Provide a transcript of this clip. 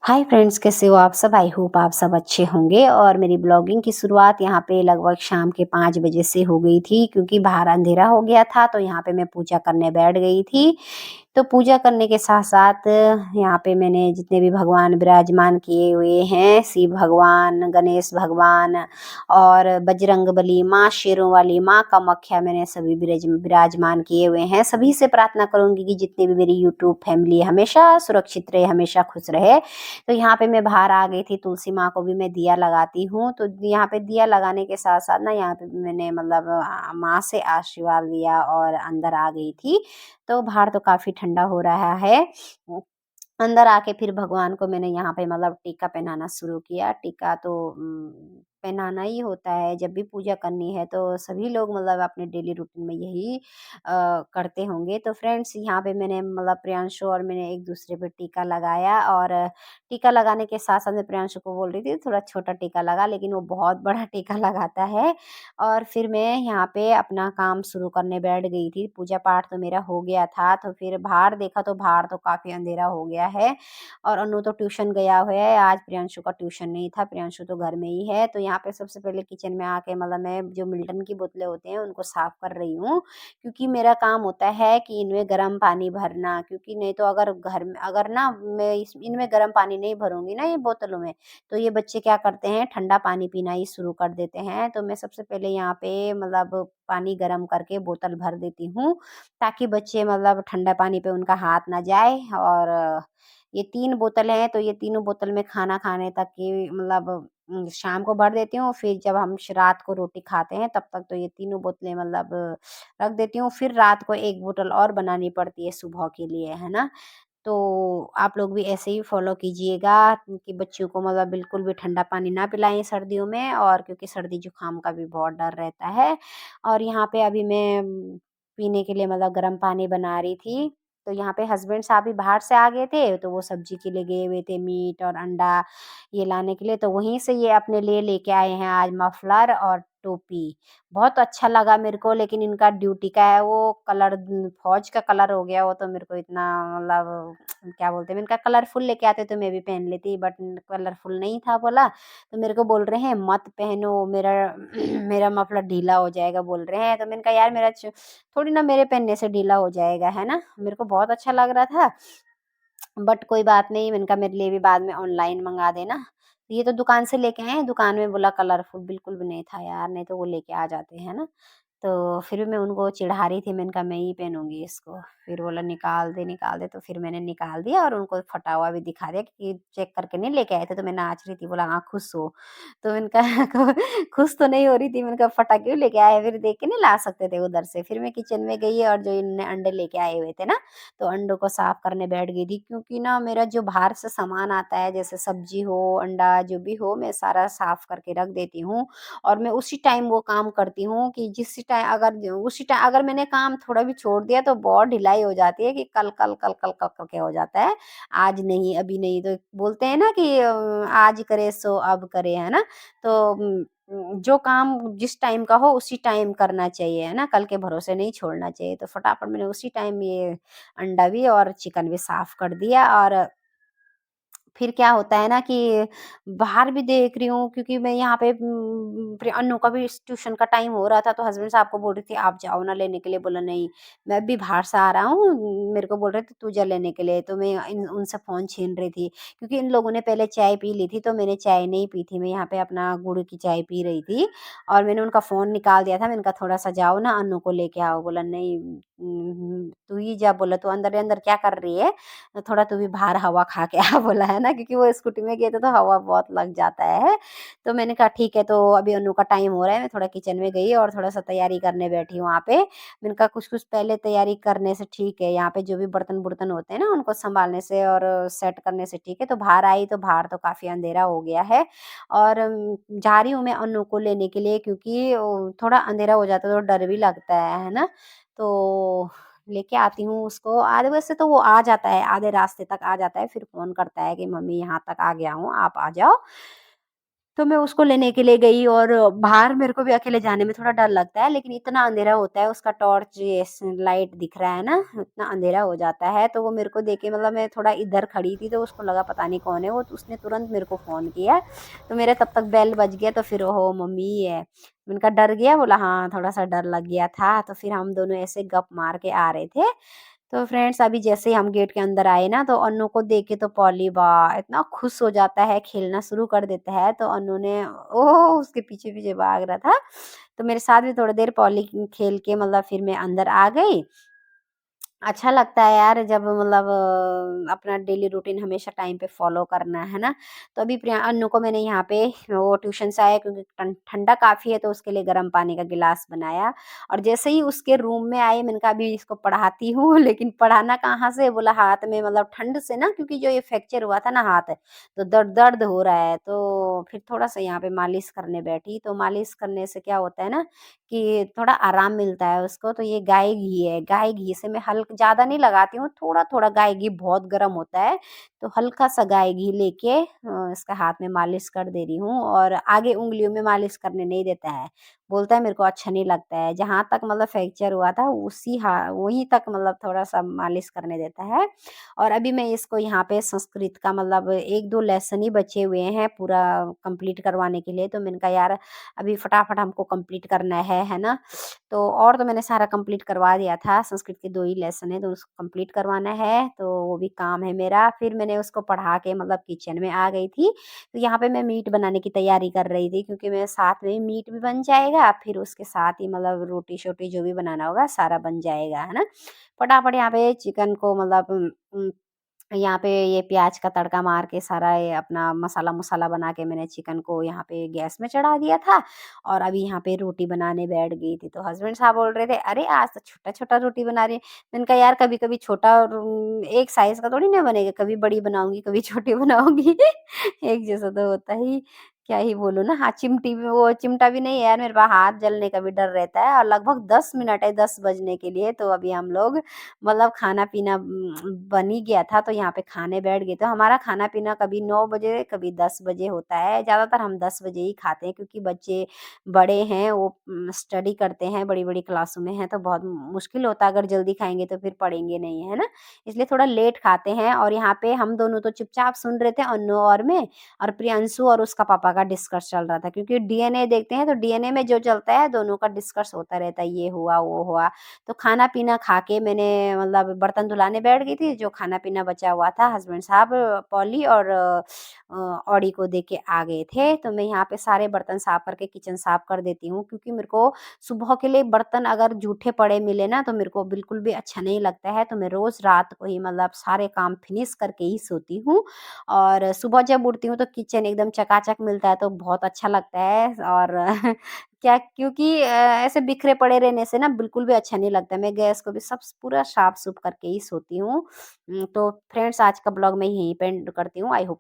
Hi friends, कैसे हो आप सब? आई होप आप सब अच्छे होंगे। और मेरी ब्लॉगिंग की शुरुआत यहाँ पे लगभग शाम के 5 बजे से हो गई थी, क्योंकि बाहर अंधेरा हो गया था। तो यहाँ पे मैं पूजा करने बैठ गई थी। तो पूजा करने के साथ-साथ यहाँ पे मैंने जितने भी भगवान विराजमान किए हुए हैं, शिव भगवान, गणेश भगवान और बजरंगबली, माँ शेरों वाली, माँ कामाख्या, मैंने सभी विराजमान किए हुए हैं। सभी से प्रार्थना करूँगी कि जितनी भी मेरी यूट्यूब फैमिली है हमेशा सुरक्षित रहे, हमेशा खुश रहे। तो यहाँ पे मैं बाहर आ गई थी, तुलसी माँ को भी मैं दिया लगाती हूँ। तो यहाँ पे दिया लगाने के साथ-साथ ना यहाँ पे मैंने मतलब माँ से आशीर्वाद लिया और अंदर आ गई थी। तो बाहर तो काफ़ी ठंडा हो रहा है। अंदर आके फिर भगवान को मैंने यहाँ पे मतलब टीका पहनाना शुरू किया। टीका तो पहनाना ही होता है, जब भी पूजा करनी है तो सभी लोग मतलब अपने डेली रूटीन में यही करते होंगे। तो फ्रेंड्स, यहाँ पे मैंने मतलब प्रियांशु और मैंने एक दूसरे पे टीका लगाया। और टीका लगाने के साथ-साथ मैं प्रियांशु को बोल रही थी थोड़ा छोटा टीका लगा, लेकिन वो बहुत बड़ा टीका लगाता है। और फिर मैं यहाँ पे अपना काम शुरू करने बैठ गई थी। पूजा पाठ तो मेरा हो गया था, तो फिर बाहर देखा तो बाहर तो काफ़ी अंधेरा हो गया है। और अनु तो ट्यूशन गया हुआ है, आज प्रियांशु का ट्यूशन नहीं था, प्रियांशु तो घर में ही है। तो यहाँ पे सबसे पहले किचन में आके मतलब मैं जो मिल्टन की बोतलें होते हैं उनको साफ़ कर रही हूँ, क्योंकि मेरा काम होता है कि इनमें गर्म पानी भरना। क्योंकि नहीं तो अगर घर में अगर ना मैं इनमें गर्म पानी नहीं भरूँगी ना ये बोतलों में, तो ये बच्चे क्या करते हैं, ठंडा पानी पीना ही शुरू कर देते हैं। तो मैं सबसे पहले यहाँ पे मतलब पानी गरम करके बोतल भर देती हूँ, ताकि बच्चे मतलब ठंडा पानी पे उनका हाथ ना जाए। और ये 3 बोतल हैं, तो ये तीनों बोतल में खाना खाने तक की मतलब शाम को भर देती हूँ। फिर जब हम रात को रोटी खाते हैं तब तक तो ये तीनों बोतलें मतलब रख देती हूँ। फिर रात को 1 बोतल और बनानी पड़ती है सुबह के लिए, है ना? तो आप लोग भी ऐसे ही फ़ॉलो कीजिएगा कि बच्चों को मतलब बिल्कुल भी ठंडा पानी ना पिलाएँ सर्दियों में, और क्योंकि सर्दी-जुकाम का भी बहुत डर रहता है। और यहाँ पे अभी मैं पीने के लिए मतलब गर्म पानी बना रही थी। तो यहाँ पे हस्बैंड साहब भी बाहर से आ गए थे, तो वो सब्ज़ी के लिए गए हुए थे, मीट और अंडा ये लाने के लिए। तो वहीं से ये अपने लिए लेके आए हैं आज मफलर और टोपी। बहुत अच्छा लगा मेरे को, लेकिन इनका ड्यूटी का है वो कलर, फ़ौज का कलर हो गया वो, तो मेरे को इतना मतलब क्या बोलते हैं, मैंने कहा कलरफुल लेके आते तो मैं भी पहन लेती, बट कलरफुल नहीं था बोला। तो मेरे को बोल रहे हैं मत पहनो, मेरा मेरा मफलर ढीला हो जाएगा बोल रहे हैं। तो मैंने कहा यार मेरा थोड़ी ना मेरे पहनने से ढीला हो जाएगा, है ना? मेरे को बहुत अच्छा लग रहा था, बट कोई बात नहीं, मैंने कहा मेरे लिए भी बाद में ऑनलाइन मंगा देना। ये तो दुकान से लेके आए हैं, दुकान में बोला कलरफुल बिल्कुल भी नहीं था यार, नहीं तो वो लेके आ जाते हैं ना। तो फिर भी मैं उनको चिढ़ा रही थी, मैंने कहा मैं ही पहनूँगी इसको। फिर बोला निकाल दे, तो फिर मैंने निकाल दिया और उनको फटा हुआ भी दिखा दिया कि चेक करके नहीं लेके आए थे। तो मैं नाच रही थी, बोला हाँ, खुश हो? तो मैंने कहा खुश तो नहीं हो रही थी, मैंने कहा फटा क्यों लेके आए? फिर देख के नहीं ला सकते थे उधर से? फिर मैं किचन में गई और जो इनने अंडे लेके आए हुए थे ना, तो अंडों को साफ करने बैठ गई थी। क्योंकि ना मेरा जो बाहर से सामान आता है, जैसे सब्जी हो, अंडा जो भी हो, मैं सारा साफ करके रख देती हूँ। और मैं उसी टाइम वो काम करती हूँ कि जिस टाइम अगर उसी टाइम अगर मैंने काम थोड़ा भी छोड़ दिया तो बहुत ढिलाई हो जाती है कि कल करके हो जाता है। आज नहीं, अभी नहीं, तो बोलते हैं ना कि आज करे सो अब करे, है ना? तो जो काम जिस टाइम का हो उसी टाइम करना चाहिए, है ना? कल के भरोसे नहीं छोड़ना चाहिए। तो फटाफट मैंने उसी टाइम ये अंडा भी और चिकन भी साफ कर दिया। और फिर क्या होता है ना कि बाहर भी देख रही हूँ, क्योंकि मैं यहाँ पे फिर अनु का भी ट्यूशन का टाइम हो रहा था, तो हस्बैंड साहब को बोल रही थी आप जाओ ना लेने के लिए। बोला नहीं, मैं भी बाहर से आ रहा हूँ, मेरे को बोल रहे थे तू जा लेने के लिए। तो मैं उनसे फ़ोन छीन रही थी, क्योंकि इन लोगों ने पहले चाय पी ली थी, तो मैंने चाय नहीं पी थी। मैं यहाँ पे अपना गुड़ की चाय पी रही थी, और मैंने उनका फ़ोन निकाल दिया था। मैंने कहा थोड़ा सा जाओ ना अनु को लेके आओ। बोला नहीं, तू ही जा। बोला तू अंदर अंदर क्या कर रही है, थोड़ा तू भी बाहर हवा खा के आ बोला, है ना? क्योंकि वो स्कूटी में गए थे तो हवा बहुत लग जाता है। तो मैंने कहा ठीक है, तो अभी अनु का टाइम हो रहा है, मैं थोड़ा किचन में गई और थोड़ा-सा तैयारी करने बैठी हूँ वहाँ पे। मैंने कहा कुछ-कुछ पहले तैयारी करने से ठीक है, यहाँ पे जो भी बर्तन-बुर्तन होते हैं ना उनको सँभालने से और सेट करने से ठीक है। तो बाहर आई तो बाहर तो काफ़ी अंधेरा हो गया है। और जा रही हूँ मैं अनु को लेने के लिए, क्योंकि थोड़ा अंधेरा हो जाता है तो डर भी लगता है ना? तो लेके आती हूँ उसको। आधे वैसे तो वो आ जाता है, आधे रास्ते तक आ जाता है, फिर फ़ोन करता है कि मम्मी यहाँ तक आ गया हूँ, आप आ जाओ। तो मैं उसको लेने के लिए गई और बाहर मेरे को भी अकेले जाने में थोड़ा डर लगता है, लेकिन इतना अंधेरा होता है, उसका टॉर्च ये लाइट दिख रहा है ना, इतना अंधेरा हो जाता है, तो वो मेरे को देख के मतलब मैं थोड़ा इधर खड़ी थी तो उसको लगा पता नहीं कौन है वो, तो उसने तुरंत मेरे को फ़ोन किया। तो मेरा तब तक बेल बज गया, तो फिर ओहो मम्मी ही है। मैंने कहा डर गया? बोला हाँ, थोड़ा-सा डर लग गया था। तो फिर हम दोनों ऐसे गप मार के आ रहे थे। तो फ्रेंड्स अभी जैसे ही हम गेट के अंदर आए ना, तो अन्नू को देख के तो पॉली वाह! इतना खुश हो जाता है, खेलना शुरू कर देता है। तो अन्नू ने ओह! उसके पीछे-पीछे भाग रहा था। तो मेरे साथ भी थोड़ी देर पॉली खेल के मतलब फिर मैं अंदर आ गई। अच्छा लगता है यार जब मतलब अपना डेली रूटीन हमेशा टाइम पे फॉलो करना है ना। तो अभी प्रिया अन्नू को मैंने यहाँ पे वो ट्यूशन से आया क्योंकि ठंडा काफ़ी है, तो उसके लिए गर्म पानी का गिलास बनाया। और जैसे ही उसके रूम में आई मैंने कहा अभी इसको पढ़ाती हूँ लेकिन पढ़ाना कहाँ से, बोला हाथ में मतलब ठंड से ना, क्योंकि जो ये फ्रैक्चर हुआ था ना हाथ, तो दर्द दर्द हो रहा है। तो फिर थोड़ा सा यहाँ पे मालिश करने बैठी, तो मालिश करने से क्या होता है ना कि थोड़ा आराम मिलता है उसको। तो ये गाय घी है, गाय घी से मैं हल्क ज़्यादा नहीं लगाती हूँ, थोड़ा-थोड़ा, गाय घी बहुत गरम होता है, तो हल्का-सा गाय घी लेके इसका हाथ में मालिश कर दे रही हूँ, और आगे उँगलियों में मालिश करने नहीं देता है। बोलता है मेरे को अच्छा नहीं लगता है, जहाँ तक मतलब फ्रैक्चर हुआ था उसी वहीं तक मतलब थोड़ा-सा मालिश करने देता है। और अभी मैं इसको यहाँ पे संस्कृत का मतलब 1-2 लेसन ही बचे हुए हैं पूरा कंप्लीट करवाने के लिए, तो मैंने कहा यार अभी फटाफट हमको कंप्लीट करना है ना? तो और तो मैंने सारा कंप्लीट करवा दिया था, संस्कृत के 2 ही लेसन है तो उसको कंप्लीट करवाना है, तो वो भी काम है मेरा। फिर मैंने उसको पढ़ा के मतलब किचन में आ गई थी, तो यहाँ पे मैं मीट बनाने की तैयारी कर रही थी क्योंकि मैं साथ में मीट भी बन जाएगा, फिर उसके साथ ही मतलब रोटी-शोटी जो भी बनाना होगा सारा बन जाएगा, है ना? फटाफट यहाँ पे चिकन को मतलब यहाँ पे ये प्याज का तड़का मार के सारा ये अपना मसाला-वसाला बना के मैंने चिकन को यहाँ पे गैस में चढ़ा दिया था, और अभी यहाँ पे रोटी बनाने बैठ गई थी। तो हस्बैंड साहब बोल रहे थे, "अरे! आज तो छोटा-छोटा रोटी बना रही है।" मैंने कहा, "यार कभी-कभी छोटा एक साइज़ का थोड़ी ना बनेगा, कभी बड़ी बनाऊँगी, कभी छोटी बनाऊँगी।" एक जैसा तो होता ही, क्या ही बोलूँ ना। हाँ, चिमटी भी वो चिमटा भी नहीं है यार मेरे पास, हाथ जलने का भी डर रहता है, और लगभग 10 मिनट है 10 बजने के लिए, तो अभी हम लोग मतलब खाना-पीना बन ही गया था, तो यहाँ पे खाने बैठ गए। तो हमारा खाना-पीना कभी 9 बजे, कभी 10 बजे होता है। ज़्यादातर हम 10 बजे ही खाते हैं क्योंकि बच्चे बड़े हैं, वो स्टडी करते हैं, बड़ी-बड़ी क्लासों में हैं, तो बहुत मुश्किल होता है अगर जल्दी खाएँगे तो फिर पढ़ेंगे नहीं, है ना? इसलिए थोड़ा लेट खाते हैं, और यहाँ पे हम दोनों तो चुपचाप सुन रहे थे, अन्नू और मैं, और प्रियांशु और उसका पापा का डिस्कस चल रहा था क्योंकि डीएनए देखते हैं, तो डीएनए में जो चलता है दोनों का डिस्कस होता रहता है, ये हुआ, वो हुआ। तो खाना-पीना खा के मैंने मतलब बर्तन धुलाने बैठ गई थी, जो खाना-पीना बचा हुआ था हस्बैंड साहब पॉली और ऑडी को दे के आ गए थे। तो मैं यहाँ पे सारे बर्तन साफ करके किचन साफ कर देती हूँ क्योंकि मेरे को सुबह के लिए बर्तन अगर जूठे पड़े मिले ना, तो मेरे को बिल्कुल भी अच्छा नहीं लगता है। तो मैं रोज़ रात को ही मतलब सारे काम फिनिश करके ही सोती हूँ, और सुबह जब उठती हूँ तो किचन एकदम चकाचक मिलता है, तो बहुत अच्छा लगता है। और क्या, क्योंकि ऐसे बिखरे पड़े रहने से ना बिल्कुल भी अच्छा नहीं लगता। मैं गैस को भी सब पूरा साफ-सूफ करके ही सोती हूँ। तो फ्रेंड्स आज का ब्लॉग मैं यहीं पे एंड करती हूँ। I hope